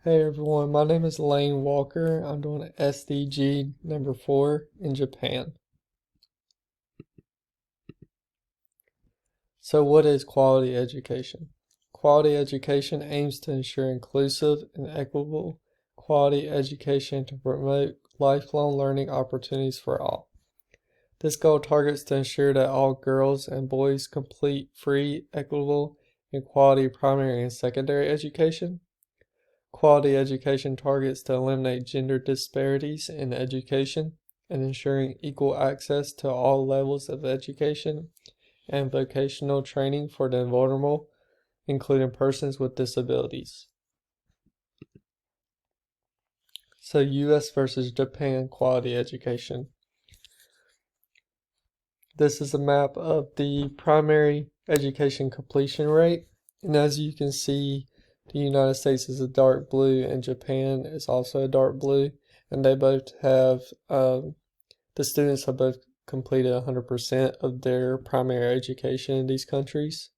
Hey everyone, my name is Lane Walker. I'm doing SDG number 4 in Japan. So what is quality education? Quality education aims to ensure inclusive and equitable quality education to promote lifelong learning opportunities for all. This goal targets to ensure that all girls and boys complete free, equitable, and quality primary and secondary education. Quality education targets to eliminate gender disparities in education and ensuring equal access to all levels of education and vocational training for the vulnerable, including persons with disabilities. So, US versus Japan quality education. This is a map of the primary education completion rate, and as you can see, the United States is a dark blue and Japan is also a dark blue, and they both have, the students have both completed 100% of their primary education in these countries.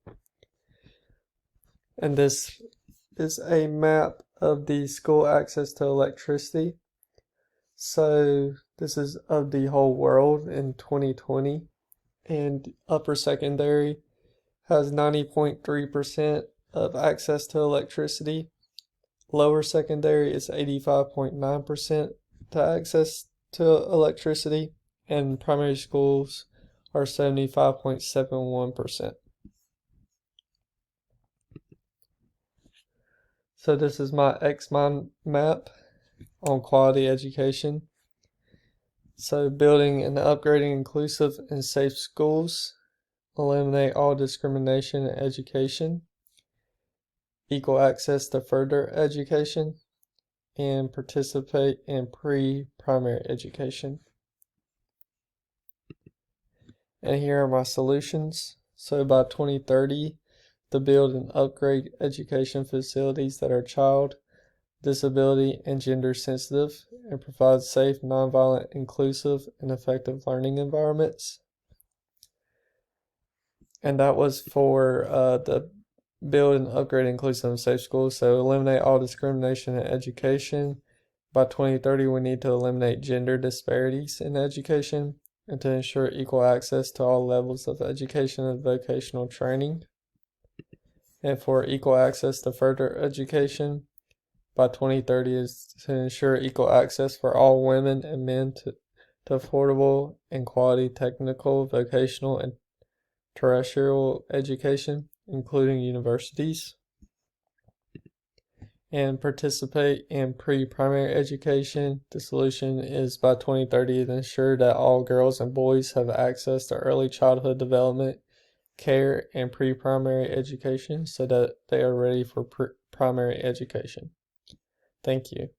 And this is a map of the school access to electricity. So this is of the whole world in 2020, and upper secondary has 90.3% of access to electricity. Lower secondary is 85.9% to access to electricity, and primary schools are 75.71%. So this is my X-Mind map on quality education. So building and upgrading inclusive and safe schools, eliminate all discrimination in education, equal access to further education, and participate in pre-primary education. And here are my solutions. So by 2030, to build and upgrade education facilities that are child, disability, and gender sensitive and provide safe, nonviolent, inclusive, and effective learning environments. And that was for the build and upgrade inclusive and safe schools. So eliminate all discrimination in education. By 2030, we need to eliminate gender disparities in education and to ensure equal access to all levels of education and vocational training. And for equal access to further education, by 2030 is to ensure equal access for all women and men to affordable and quality technical, vocational, and terrestrial education, including universities, and participate in pre-primary education. The solution is by 2030 to ensure that all girls and boys have access to early childhood development, care, and pre-primary education so that they are ready for primary education. Thank you.